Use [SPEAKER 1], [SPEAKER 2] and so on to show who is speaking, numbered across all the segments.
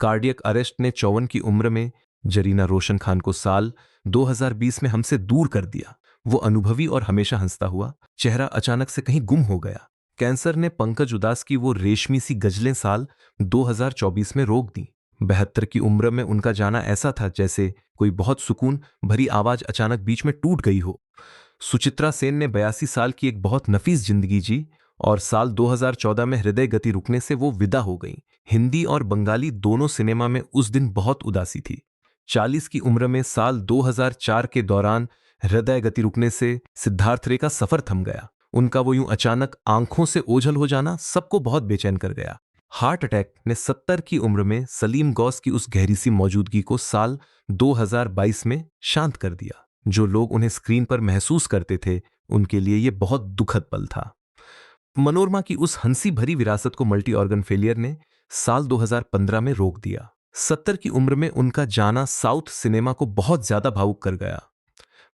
[SPEAKER 1] Cardiac arrest ने 54 की उम्र में जरीना रोशन खान को साल 2020 में हमसे दूर कर दिया। वो अनुभवी और हमेशा हंसता हुआ चेहरा अचानक से कहीं गुम हो गया। कैंसर ने पंकज उदास की वो रेशमी सी गजलें साल 2024 में रोक दी। 72 की उम्र में उनका जाना ऐसा था जैसे कोई बहुत सुकून भरी आवाज अचानक बीच में टूट गई हो। सुचित्रा सेन ने 82 साल की एक बहुत नफीस जिंदगी जी और साल 2014 में हृदय गति रुकने से वो विदा हो गई। हिंदी और बंगाली दोनों सिनेमा में उस दिन बहुत उदासी थी। 40 की उम्र में साल 2004 के दौरान हृदय गति रुकने से सिद्धार्थ रे का सफर थम गया। उनका वो यूं अचानक आंखों से ओझल हो जाना सबको बहुत बेचैन कर गया। हार्ट अटैक ने 70 की उम्र में सलीम गौस की उस गहरी सी मौजूदगी को साल 2022 में शांत कर दिया। जो लोग उन्हें स्क्रीन पर महसूस करते थे उनके लिए ये बहुत दुखद पल था। मनोरमा की उस हंसी भरी विरासत को मल्टी ऑर्गन फेलियर ने साल 2015 में रोक दिया। 70 की उम्र में उनका जाना साउथ सिनेमा को बहुत ज्यादा भावुक कर गया।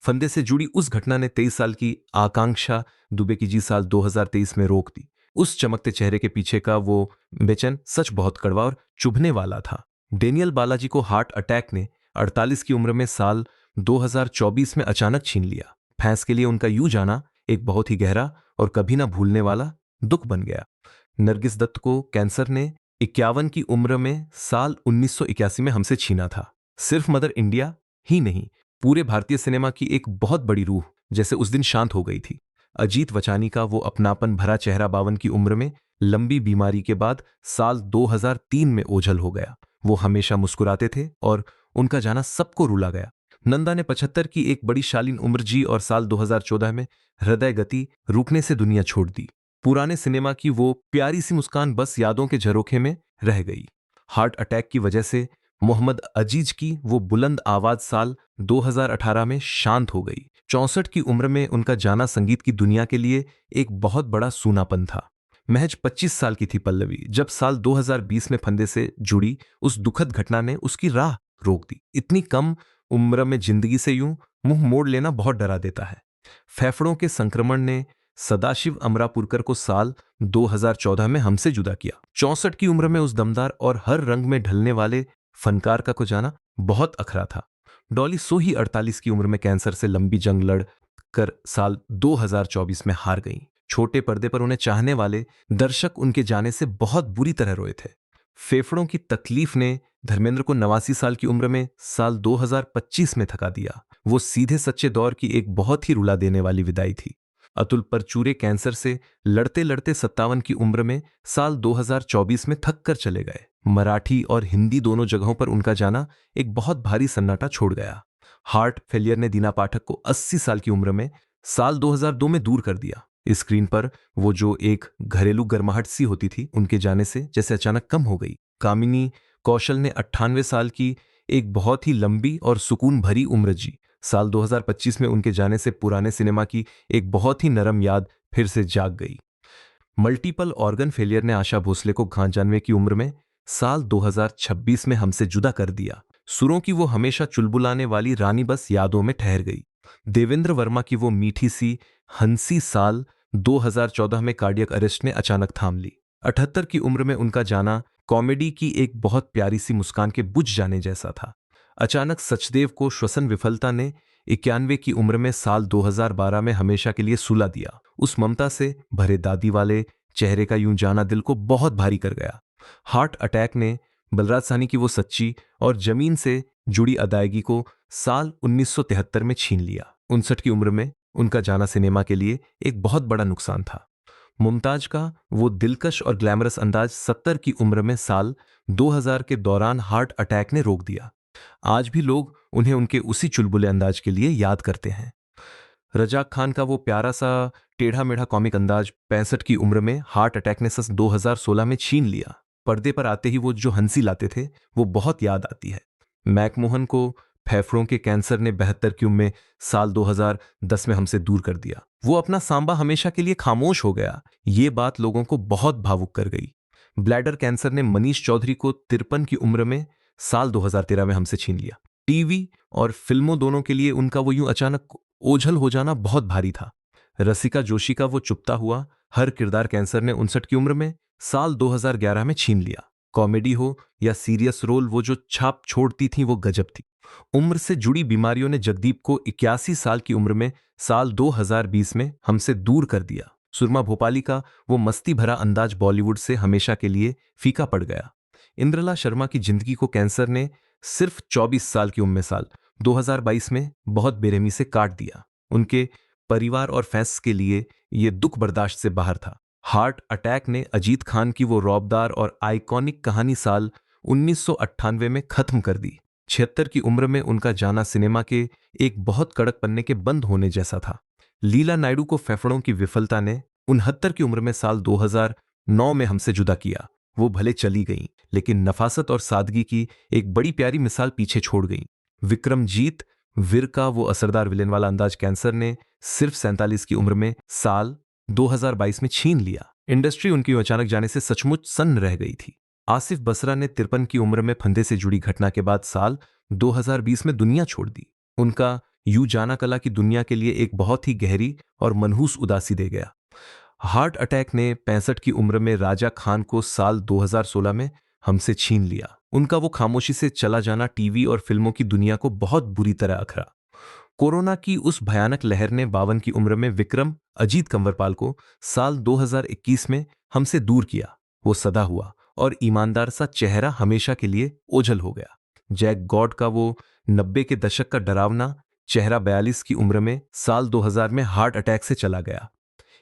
[SPEAKER 1] फंदे से जुड़ी उस घटना ने 23 साल की आकांक्षा दुबे की जी साल 2023 में रोक दी। उस चमकते चेहरे के पीछे का वो बेचैन सच बहुत कड़वा और चुभने वाला था। डेनियल बालाजी को हार्ट अटैक ने 48 की उम्र में साल 2024 में अचानक छीन लिया। फैंस के लिए उनका यूं जाना एक बहुत ही गहरा और कभी ना भूलने वाला दुख बन गया। नरगिस दत्त को कैंसर ने 51 की उम्र में साल 1981 में हमसे छीना था। सिर्फ मदर इंडिया ही नहीं, पूरे भारतीय सिनेमा की एक बहुत बड़ी रूह जैसे उस दिन शांत हो गई थी। अजीत वचानी का वो अपनापन भरा चेहरा 52 की उम्र में लंबी बीमारी के बाद साल 2003 में ओझल हो गया। वो हमेशा मुस्कुराते थे और उनका जाना सबको रुला गया। नंदा ने 75 की एक बड़ी शालीन उम्र जी और साल 2014 में हृदय गति रुकने से दुनिया छोड़ दी। पुराने सिनेमा की वो प्यारी सी मुस्कान बस यादों के झरोखे में रह गई। हार्ट अटैक की वजह से मोहम्मद अजीज की वो बुलंद आवाज साल 2018 में शांत हो गई। 64 की उम्र में उनका जाना संगीत की दुनिया के लिए एक बहुत बड़ा सूनापन था। महज 25 साल की थी पल्लवी जब साल 2020 में फंदे से जुड़ी उस दुखद घटना ने उसकी राह रोक दी। इतनी कम उम्र में जिंदगी से यूं मुंह मोड़ लेना बहुत डरा देता है। फेफड़ों के संक्रमण ने सदाशिव अमरापुरकर को साल 2014 में हमसे जुदा किया। 64 की उम्र में उस दमदार और हर रंग में ढलने वाले फनकार का को जाना बहुत अखरा था। डॉली सोही 48 की उम्र में कैंसर से लंबी जंग लड़ कर साल 2024 में हार गईं। छोटे पर्दे पर उन्हें चाहने वाले दर्शक उनके जाने से बहुत बुरी तरह रोए थे। फेफड़ों की तकलीफ ने धर्मेंद्र को 89 साल की उम्र में साल 2025 में थका दिया। वो सीधे सच्चे दौर की एक बहुत ही रुला देने वाली विदाई थी। अतुल परचूरे कैंसर से लड़ते लड़ते 57 की उम्र में साल 2024 में थक कर चले गए। मराठी और हिंदी दोनों जगहों पर उनका जाना एक बहुत भारी सन्नाटा छोड़ गया। हार्ट फेलियर ने दीना पाठक को 80 साल की उम्र में साल 2002 में दूर कर दिया। स्क्रीन पर वो जो एक घरेलू गर्माहट सी होती थी उनके जाने से जैसे अचानक कम हो गई। कामिनी कौशल ने 98 साल की एक बहुत ही लंबी और सुकून भरी उम्र जी। साल 2025 में उनके जाने से पुराने सिनेमा की एक बहुत ही नरम याद फिर से जाग गई। मल्टीपल ऑर्गन फेलियर ने आशा भोसले को 95 की उम्र में साल 2026 में हमसे जुदा कर दिया। सुरों की वो हमेशा चुलबुलाने वाली रानी बस यादों में ठहर गई। देवेंद्र वर्मा की वो मीठी सी हंसी साल 2014 में कार्डियक अरेस्ट ने अचानक थाम ली। 78 की उम्र में उनका जाना कॉमेडी की एक बहुत प्यारी सी मुस्कान के बुझ जाने जैसा था। अचानक सचदेव को श्वसन विफलता ने 91 की उम्र में साल 2012 में हमेशा के लिए सुला दिया। उस ममता से भरे दादी वाले चेहरे का यूं जाना दिल को बहुत भारी कर गया। हार्ट अटैक ने बलराज साहनी की वो सच्ची और जमीन से जुड़ी अदायगी को साल 1973 में छीन लिया। 59 की उम्र में उनका जाना सिनेमा के लिए एक बहुत बड़ा नुकसान था। मुमताज का वो दिलकश और ग्लैमरस अंदाज 70 की उम्र में साल 2000 के दौरान हार्ट अटैक ने रोक दिया। आज भी लोग उन्हें उनके उसी चुलबुले अंदाज के लिए याद करते हैं। रजाक खान का वो प्यारा सा टेढ़ा मेढ़ा कॉमिक अंदाज 65 की उम्र में हार्ट अटैक ने 2016 में छीन लिया। पर्दे पर आते ही वो जो हंसी लाते थे वो बहुत याद आती है। मैकमोहन को फेफड़ों के कैंसर ने 72 की उम्र में साल 2010 में हमसे दूर कर दिया। वो अपना सांबा हमेशा के लिए खामोश हो गया। ये बात लोगों को बहुत भावुक कर गई। ब्लैडर कैंसर ने मनीष चौधरी को 53 की उम्र में साल 2013 में हमसे छीन लिया। टीवी और फिल्मों दोनों के लिए उनका वो यूं अचानक ओझल हो जाना बहुत भारी था। रसिका जोशी का वो चुपता हुआ हर किरदार कैंसर ने 59 की उम्र में साल 2011 में छीन लिया। कॉमेडी हो या सीरियस रोल, वो जो छाप छोड़ती थी वो गजब थी। उम्र से जुड़ी बीमारियों ने जगदीप को 81 साल की उम्र में साल 2020 में हमसे दूर कर दिया। सुरमा भोपाली का वो मस्ती भरा अंदाज बॉलीवुड से हमेशा के लिए फीका पड़ गया। इंद्रला शर्मा की जिंदगी को कैंसर ने सिर्फ 24 साल की उम्र में साल 2022 में बहुत बेरहमी से काट दिया। उनके परिवार और फैंस के लिए ये दुख बर्दाश्त से बाहर था। हार्ट अटैक ने अजीत खान की वो रौबदार और आइकॉनिक कहानी साल 1998 में खत्म कर दी। 76 की उम्र में उनका जाना सिनेमा के एक बहुत कड़क पन्ने के बंद होने जैसा था। लीला नायडू को फेफड़ों की विफलता ने 69 की उम्र में साल 2009 में हमसे जुदा किया। वो भले चली गईं, लेकिन नफासत और सादगी की एक बड़ी प्यारी मिसाल पीछे छोड़ गईं। विक्रमजीत वीर का वो असरदार विलेन वाला अंदाज कैंसर ने सिर्फ 47 की उम्र में साल 2022 में छीन लिया। इंडस्ट्री उनकी अचानक जाने से सचमुच सन्न रह गई थी। आसिफ बसरा ने 53 की उम्र में फंदे से जुड़ी घटना के बाद साल 2020 में दुनिया छोड़ दी। उनका यूं जाना कला की दुनिया के लिए एक बहुत ही गहरी और मनहूस उदासी दे गया। हार्ट अटैक ने 65 की उम्र में राजा खान को साल 2016 में हमसे छीन लिया। उनका वो खामोशी से चला जाना टीवी और फिल्मों की दुनिया को बहुत बुरी तरह अखरा। कोरोना की उस भयानक लहर ने 52 की उम्र में विक्रम अजीत कंवरपाल को साल 2021 में हमसे दूर किया। वो सदा हुआ और ईमानदार सा चेहरा हमेशा के लिए ओझल हो गया। जैक गॉड का वो 90 के दशक का डरावना चेहरा 42 की उम्र में साल 2000 में हार्ट अटैक से चला गया।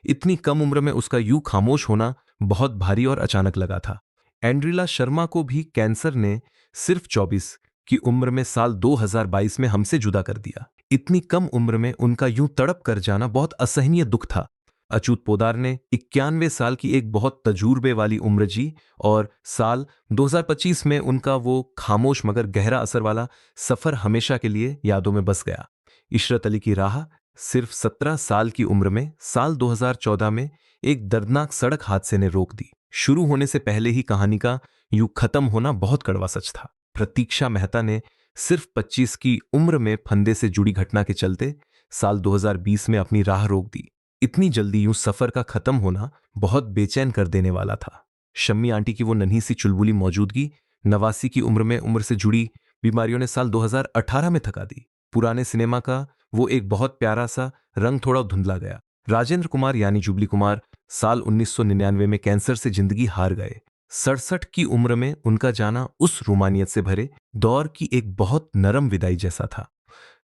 [SPEAKER 1] इतनी कम उम्र में उसका यूं खामोश होना बहुत भारी और अचानक लगा था। एंड्रिला शर्मा को भी कैंसर ने सिर्फ 24 की उम्र में साल 2022 में हमसे जुदा कर दिया। इतनी कम उम्र में उनका यूं तड़प कर जाना बहुत असहनीय दुख था। अच्युत पोदार ने 91 साल की एक बहुत तजुर्बे वाली उम्र जी और साल 2025 में उनका वो खामोश मगर गहरा असर वाला सफर हमेशा के लिए यादों में बस गया। इशरत अली की राह सिर्फ 17 साल की उम्र में साल 2014 में एक दर्दनाक सड़क हादसे ने रोक दी। शुरू होने से पहले ही कहानी का यूं खत्म होना बहुत कड़वा सच था। प्रतीक्षा मेहता ने सिर्फ 25 की उम्र में फंदे से जुड़ी घटना के चलते साल 2020 में अपनी राह रोक दी। इतनी जल्दी यूं सफर का खत्म होना बहुत बेचैन कर देने वाला था। शम्मी आंटी की वो नन्ही सी चुलबुली मौजूदगी 89 की उम्र में उम्र से जुड़ी बीमारियों ने साल 2018 में थका दी। पुराने सिनेमा का वो एक बहुत प्यारा सा रंग थोड़ा धुंधला गया। राजेंद्र कुमार यानी जुबली कुमार साल 1999 में कैंसर से जिंदगी हार गए। 67 की उम्र में उनका जाना उस रूमानियत से भरे दौर की एक बहुत नरम विदाई जैसा था।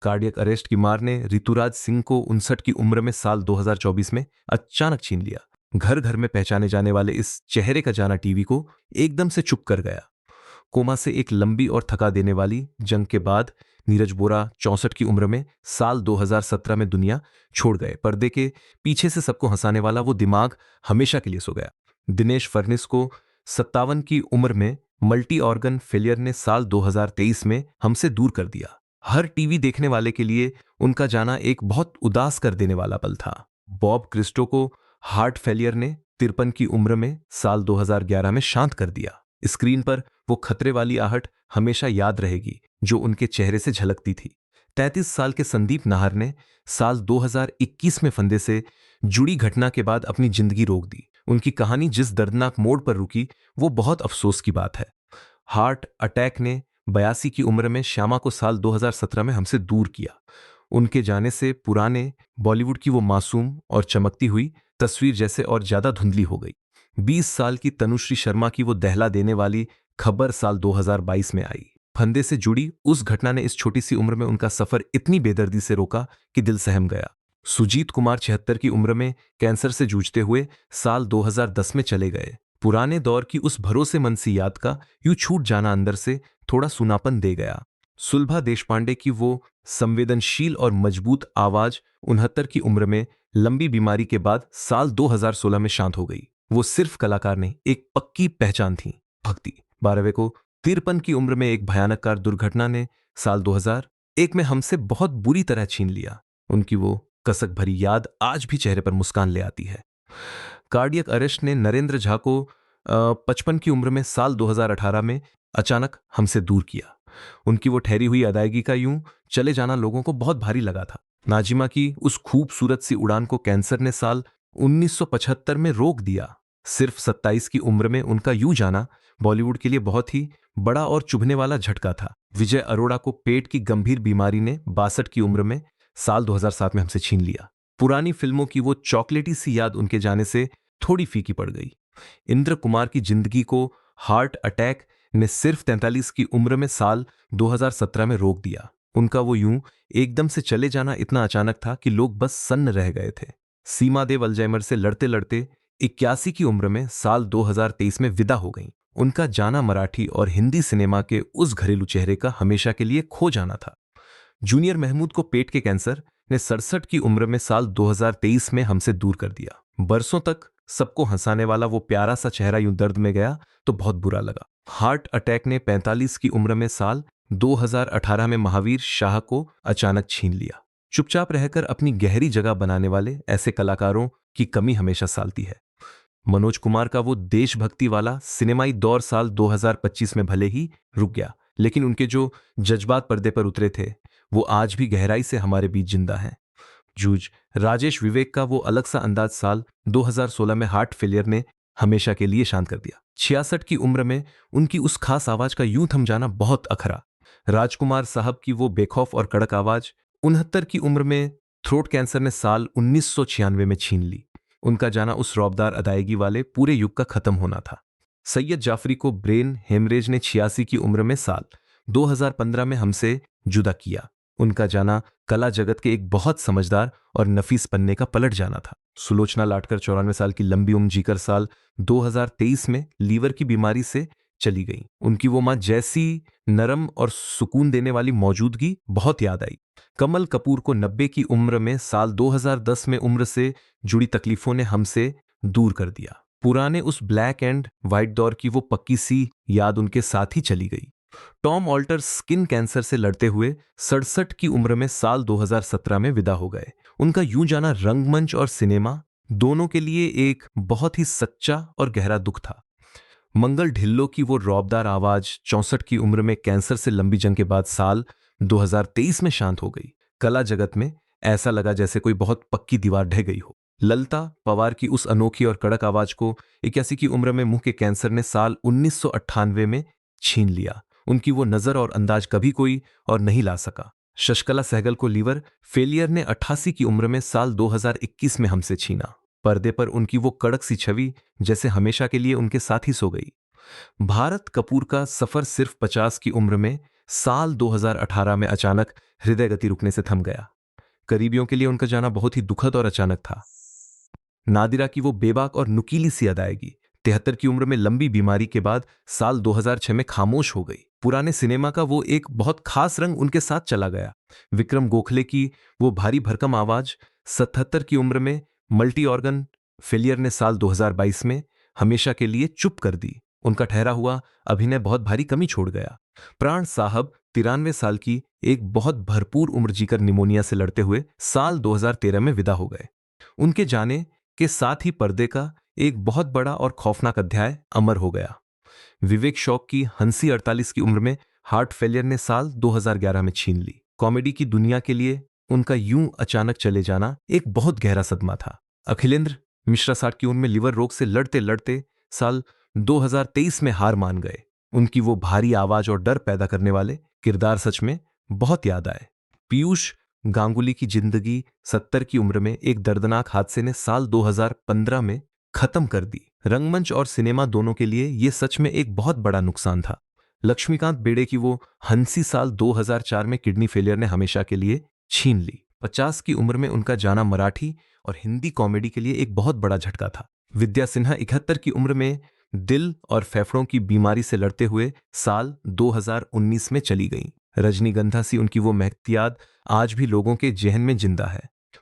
[SPEAKER 1] कार्डियक अरेस्ट की मार ने ऋतुराज सिंह को 59 की उम्र में साल 2024 में अचानक छीन लिया। घर घर में पहचाने जाने वाले इस चेहरे का जाना टीवी को एकदम से चुप कर गया। कोमा से एक लंबी और थका देने वाली जंग के बाद नीरज बोरा 64 की उम्र में साल 2017 में दुनिया छोड़ गए। पर्दे के पीछे से सबको हंसाने वाला वो दिमाग हमेशा के लिए सो गया। दिनेश फर्निस को 57 की उम्र में मल्टी ऑर्गन फेलियर ने साल 2023 में हमसे दूर कर दिया। हर टीवी देखने वाले के लिए उनका जाना एक बहुत उदास कर देने वाला पल था। बॉब क्रिस्टो को हार्ट फेलियर ने 53 की उम्र में साल 2011 में शांत कर दिया। स्क्रीन पर वो खतरे वाली आहट हमेशा याद रहेगी जो उनके चेहरे से झलकती थी। 33 साल के संदीप नाहर ने साल 2021 में फंदे से जुड़ी घटना के बाद अपनी जिंदगी रोक दी। उनकी कहानी जिस दर्दनाक मोड़ पर रुकी वो बहुत अफसोस की बात है। हार्ट अटैक ने 82 की उम्र में श्यामा को साल 2017 में हमसे दूर किया। उनके जाने से पुराने बॉलीवुड की वो मासूम और चमकती हुई तस्वीर जैसे और ज्यादा धुंधली हो गई। 20 साल की तनुश्री शर्मा की वो दहला देने वाली खबर साल 2022 में आई। फंदे से जुड़ी उस घटना ने इस छोटी सी उम्र में उनका सफर इतनी बेदर्दी से रोका कि दिल सहम गया। सुजीत कुमार 76 की उम्र में कैंसर से जूझते हुए साल 2010 में चले गए। पुराने दौर की उस भरोसेमंद सी याद का यूं छूट जाना अंदर से थोड़ा सुनापन दे गया। सुलभा देशपांडे की वो संवेदनशील और मजबूत आवाज 69 की उम्र में लंबी बीमारी के बाद साल 2016 में शांत हो गई। वो सिर्फ कलाकार नहीं, एक पक्की पहचान थी। भक्ति 12वें को 53 की उम्र में एक भयानक कार दुर्घटना ने साल 2001 में हमसे बहुत बुरी तरह छीन लिया। उनकी वो कसक भरी याद आज भी चेहरे पर मुस्कान ले आती है। कार्डियक अरेस्ट ने नरेंद्र झा को 55 की उम्र में साल 2018 में अचानक हमसे दूर किया। उनकी वो ठहरी हुई अदायगी का यूं चले जाना लोगों को बहुत भारी लगा था। नाजिमा की उस खूबसूरत सी उड़ान को कैंसर ने साल 1975 में रोक दिया। सिर्फ 27 की उम्र में उनका यूं जाना बॉलीवुड के लिए बहुत ही बड़ा और चुभने वाला झटका था। विजय अरोड़ा को पेट की गंभीर बीमारी ने 62 की उम्र में साल 2007 में हमसे छीन लिया। पुरानी फिल्मों की वो चॉकलेटी सी याद उनके जाने से थोड़ी फीकी पड़ गई। इंद्र कुमार की जिंदगी को हार्ट अटैक ने सिर्फ 43 की उम्र में साल 2017 में रोक दिया। उनका वो यूं एकदम से चले जाना इतना अचानक था कि लोग बस सन्न रह गए थे। सीमा देव अल्जाइमर से लड़ते लड़ते 81 की उम्र में साल 2023 में विदा हो गईं। उनका जाना मराठी और हिंदी सिनेमा के उस घरेलू चेहरे का हमेशा के लिए खो जाना था। जूनियर महमूद को पेट के कैंसर ने 67 की उम्र में साल 2023 में हमसे दूर कर दिया। बरसों तक सबको हंसाने वाला वो प्यारा सा चेहरा यूं दर्द में गया तो बहुत बुरा लगा। हार्ट अटैक ने 45 की उम्र में साल 2018 में महावीर शाह को अचानक छीन लिया। चुपचाप रहकर अपनी गहरी जगह बनाने वाले ऐसे कलाकारों की कमी हमेशा सालती है। मनोज कुमार का वो देशभक्ति वाला सिनेमाई दौर साल 2025 में भले ही रुक गया, लेकिन उनके जो जज्बात पर्दे पर उतरे थे वो आज भी गहराई से हमारे बीच जिंदा हैं। जूझ राजेश विवेक का वो अलग सा अंदाज साल 2016 में हार्ट फेलियर ने हमेशा के लिए शांत कर दिया। 66 की उम्र में उनकी उस खास आवाज का यूं थम जाना बहुत अखरा। राजकुमार साहब की वो बेखौफ और कड़क आवाज 69 की उम्र में थ्रोट कैंसर ने साल 1996 में छीन ली। उनका जाना उस रौबदार अदायगी वाले पूरे युग का खत्म होना था। सैयद जाफरी को ब्रेन हेमरेज ने 86 की उम्र में साल 2015 में हमसे जुदा किया। उनका जाना कला जगत के एक बहुत समझदार और नफीस पन्ने का पलट जाना था। सुलोचना लाटकर 94 साल की लंबी उम्र जीकर साल 2023 में लीवर की बीमारी से चली गई। उनकी वो मां जैसी नरम और सुकून देने वाली मौजूदगी बहुत याद आई। कमल कपूर को 90 की उम्र में साल 2010 में उम्र से जुड़ी तकलीफों ने हमसे दूर कर दिया। पुराने उस ब्लैक एंड व्हाइट दौर की वो पक्की सी याद उनके साथ ही चली गई। टॉम ऑल्टर स्किन कैंसर से लड़ते हुए 67 की उम्र में साल 2017 में विदा हो गए। उनका यूं जाना रंगमंच और सिनेमा दोनों के लिए एक बहुत ही सच्चा और गहरा दुख था। मंगल ढिल्लो की वो रौबदार आवाज 64 की उम्र में कैंसर से लंबी जंग के बाद साल 2023 में शांत हो गई। कला जगत में ऐसा लगा जैसे कोई बहुत पक्की दीवार ढह गई हो। ललता पवार की उस अनोखी और कड़क आवाज को 81 की उम्र में मुंह के कैंसर ने साल 1998 में छीन लिया। उनकी वो नजर और अंदाज कभी कोई और नहीं ला सका। शशकला सहगल को लीवर फेलियर ने 88 की उम्र में साल 2021 में हमसे छीना। पर्दे पर उनकी वो कड़क सी छवि जैसे हमेशा के लिए उनके साथ ही सो गई। भारत कपूर का सफर सिर्फ 50 की उम्र में साल 2018 में अचानक हृदय गति रुकने से थम गया। करीबियों के लिए उनका जाना बहुत ही दुखद और अचानक था। नादिरा की वो बेबाक और नुकीली सी अदायगी 73 की उम्र में लंबी बीमारी के बाद साल 2006 में खामोश हो गई। पुराने सिनेमा का वो एक बहुत खास रंग उनके साथ चला गया। विक्रम गोखले की वो भारी भरकम आवाज 77 की उम्र में मल्टी ऑर्गन फेलियर ने साल 2022 में हमेशा के लिए चुप कर दी। उनका ठहरा हुआ अभिनय बहुत भारी कमी छोड़ गया। प्राण साहब 93 साल की एक बहुत भरपूर उम्र जीकर निमोनिया से लड़ते हुए साल 2013 में विदा हो गए। उनके जाने के साथ ही पर्दे का एक बहुत बड़ा और खौफनाक अध्याय अमर हो गया। विवेक शौक की हंसी 48 की उम्र में हार्ट फेलियर ने साल 2011 में छीन ली। कॉमेडी की दुनिया के लिए उनका यूं अचानक चले जाना एक बहुत गहरा सदमा था। अखिलेंद्र मिश्रा 60 की उम्र में लिवर रोग से लड़ते लड़ते साल 2023 में हार मान गए। उनकी वो भारी आवाज और डर पैदा करने वाले किरदार सच में बहुत याद आए। पीयूष गांगुली की जिंदगी 70 की उम्र में एक दर्दनाक हादसे ने साल 2015 में खत्म कर दी। रंगमंच और सिनेमा दोनों के लिए यह सच में एक बहुत बड़ा नुकसान था। लक्ष्मीकांत बेड़े की वो हंसी साल 2004 में किडनी फेलियर ने हमेशा के लिए छीन ली। 50 की उम्र में उनका जाना मराठी और हिंदी कॉमेडी के लिए एक बहुत बड़ा झटका था। विद्या सिन्हा 71 की उम्र में दिल और फेफड़ों की बीमारी से लड़ते हुए साल 2019 में चली गईं। रजनीगंधा सी उनकी वो महती याद आज भी लोगों के जेहन में जिंदा है।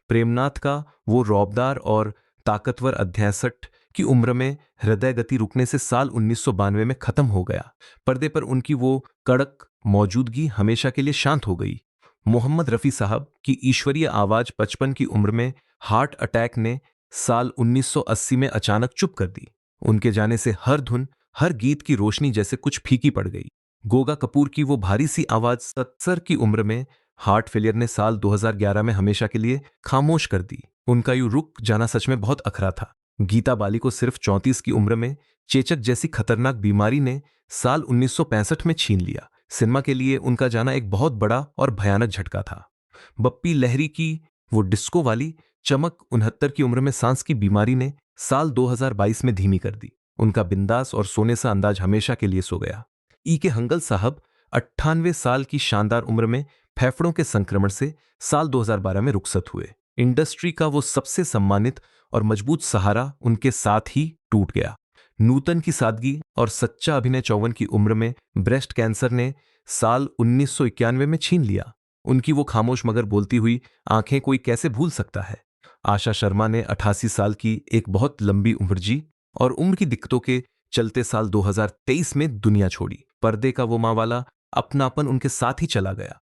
[SPEAKER 1] प्रेमनाथ का वो रौबदार और ताकतवर अध्याय 60 की उम्र में हृदय गति रुकने से साल 1992 में खत्म हो गया। पर्दे पर उनकी वो कड़क मौजूदगी हमेशा के लिए शांत हो गई। मोहम्मद रफी साहब की ईश्वरीय आवाज 55 की उम्र में हार्ट अटैक ने साल 1980 में अचानक चुप कर दी। उनके जाने से हर धुन हर गीत की रोशनी जैसे कुछ फीकी पड़ गई। गोगा कपूर की वो भारी सी आवाज 70 की उम्र में हार्ट फेलियर ने साल 2011 में हमेशा के लिए खामोश कर दी। उनका यूं रुक जाना सच में बहुत अखरा था। गीता बाली को सिर्फ 34 की उम्र में चेचक जैसी खतरनाक बीमारी ने साल 1965 में छीन लिया। सिनेमा के लिए उनका जाना एक बहुत बड़ा और भयानक झटका था। बप्पी लहरी की वो डिस्को वाली चमक 69 की उम्र में सांस की बीमारी ने साल 2022 में धीमी कर दी। उनका बिंदास और सोने सा अंदाज हमेशा के लिए सो गया। ई के हंगल साहब 98 साल की शानदार उम्र में फेफड़ों के संक्रमण से साल 2012 में रुखसत हुए। इंडस्ट्री का वो सबसे सम्मानित और मजबूत सहारा उनके साथ ही टूट गया। नूतन की सादगी और सच्चा अभिनय 54 की उम्र में ब्रेस्ट कैंसर ने साल 1991 में छीन लिया। उनकी वो खामोश मगर बोलती हुई आंखें कोई कैसे भूल सकता है। आशा शर्मा ने 88 साल की एक बहुत लंबी उम्र जी और उम्र की दिक्कतों के चलते साल 2023 में दुनिया छोड़ी। पर्दे का वो माँ वाला अपनापन उनके साथ ही चला गया।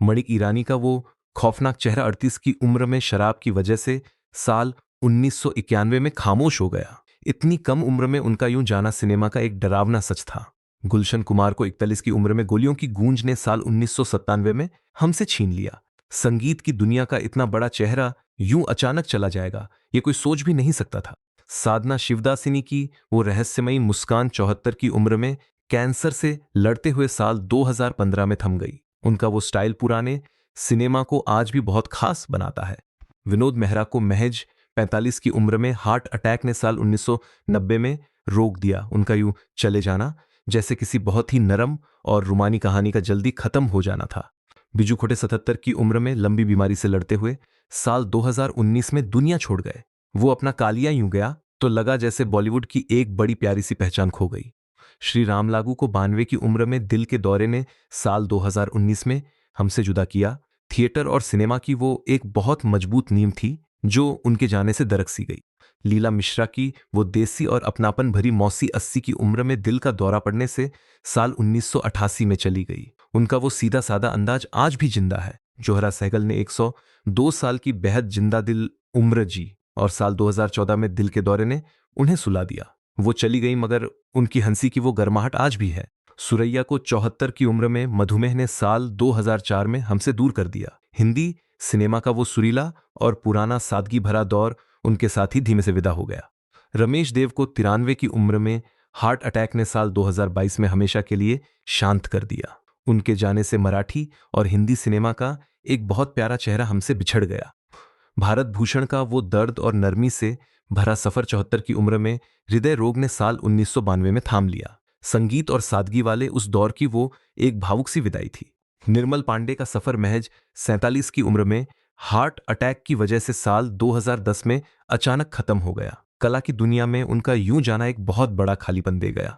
[SPEAKER 1] मणिक ईरानी का वो खौफनाक चेहरा 38 की उम्र में शराब की वजह से साल 1991 में खामोश हो गया। इतनी कम उम्र में उनका यूं जाना सिनेमा का एक डरावना सच था। गुलशन कुमार को 41 की उम्र में गोलियों की गूंज ने साल 1997 में हमसे छीन लिया। संगीत की दुनिया का इतना बड़ा चेहरा यूं अचानक चला जाएगा, ये कोई सोच भी नहीं सकता था। साधना शिवदासिनी की वो रहस्यमयी मुस्कान 74 की उम्र में कैंसर से लड़ते हुए साल 2015 में थम गई। उनका वो स्टाइल पुराने सिनेमा को आज भी बहुत खास बनाता है। विनोद मेहरा को महज 45 की उम्र में हार्ट अटैक ने साल 1990 में रोक दिया। उनका यूं चले जाना जैसे किसी बहुत ही नरम और रुमानी कहानी का जल्दी खत्म हो जाना था। बिजू खोटे 77 की उम्र में लंबी बीमारी से लड़ते हुए साल 2019 में दुनिया छोड़ गए। वो अपना कालिया यूं गया तो लगा जैसे बॉलीवुड की एक बड़ी प्यारी सी पहचान खो गई। श्री राम लागू को 92 की उम्र में दिल के दौरे ने साल 2019 में हमसे जुदा किया। थिएटर और सिनेमा की वो एक बहुत मजबूत नींव थी जो उनके जाने से दरक सी गई। लीला मिश्रा की वो देसी और अपनापन भरी मौसी 80 की उम्र में दिल का दौरा पड़ने से साल 1988 में चली गई। उनका वो सीधा सादा अंदाज आज भी जिंदा है। जोहरा सहगल ने 102 साल की बेहद जिंदा दिल उम्र जी और साल 2014 में दिल के दौरे ने उन्हें सुला दिया। वो चली गई मगर उनकी हंसी की वो गर्माहट आज भी है। सुरैया को 74 की उम्र में मधुमेह ने साल 2004 में हमसे दूर कर दिया। हिंदी सिनेमा का वो सुरीला और पुराना सादगी भरा दौर उनके साथ ही धीमे से विदा हो गया। रमेश देव को 93 की उम्र में हार्ट अटैक ने साल 2022 में हमेशा के लिए शांत कर दिया। उनके जाने से मराठी और हिंदी सिनेमा का एक बहुत प्यारा चेहरा हमसे बिछड़ गया। भारत भूषण का वो दर्द और नरमी से भरा सफर 74 की उम्र में हृदय रोग ने साल 1992 में थाम लिया। संगीत और सादगी वाले उस दौर की वो एक भावुक सी विदाई थी। निर्मल पांडे का सफर महज 47 की उम्र में हार्ट अटैक की वजह से साल 2010 में अचानक खत्म हो गया। कला की दुनिया में उनका यूं जाना एक बहुत बड़ा खालीपन दे गया।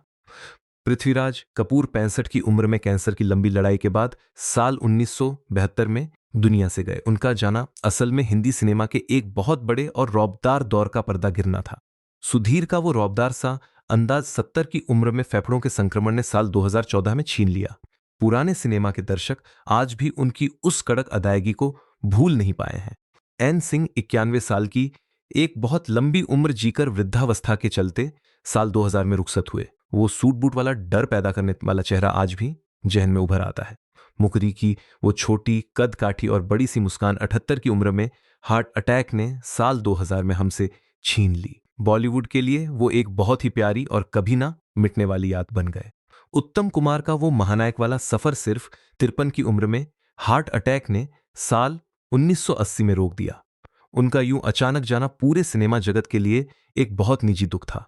[SPEAKER 1] पृथ्वीराज कपूर 65 की उम्र में कैंसर की लंबी लड़ाई के बाद साल 1972 में दुनिया से गए। उनका जाना असल में हिंदी सिनेमा के एक बहुत बड़े और रौबदार दौर का पर्दा गिरना था। सुधीर का वो रौबदार सा अंदाज 70 की उम्र में फेफड़ों के संक्रमण ने साल 2014 में छीन लिया। पुराने सिनेमा के दर्शक आज भी उनकी उस कड़क अदायगी को भूल नहीं पाए हैं। एन सिंह 91 साल की एक बहुत लंबी उम्र जीकर वृद्धावस्था के चलते साल 2000 में रुखसत हुए। वो सूट बूट वाला डर पैदा करने वाला चेहरा आज भी जहन में उभर आता है। मुकरी की वो छोटी कद काठी और बड़ी सी मुस्कान 78 की उम्र में हार्ट अटैक ने साल 2000 में हमसे छीन ली। बॉलीवुड के लिए वो एक बहुत ही प्यारी और कभी ना मिटने वाली याद बन गए। उत्तम कुमार का वो महानायक वाला सफर सिर्फ 53 की उम्र में हार्ट अटैक ने साल 1980 में रोक दिया। उनका यूं अचानक जाना पूरे सिनेमा जगत के लिए एक बहुत निजी दुख था।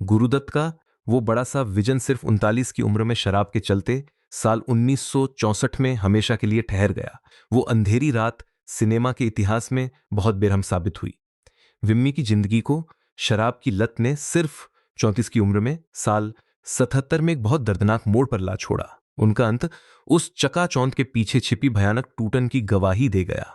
[SPEAKER 1] गुरुदत्त का वो बड़ा सा विजन सिर्फ 39 की उम्र में शराब के चलते साल 1964 में हमेशा के लिए ठहर गया। वो अंधेरी रात सिनेमा के इतिहास में बहुत बेरहम साबित हुई। विम्मी की जिंदगी को शराब की लत ने सिर्फ 34 की उम्र में साल 77 में एक बहुत दर्दनाक मोड़ पर ला छोड़ा। उनका अंत उस चकाचौंध के पीछे छिपी भयानक टूटन की गवाही दे गया।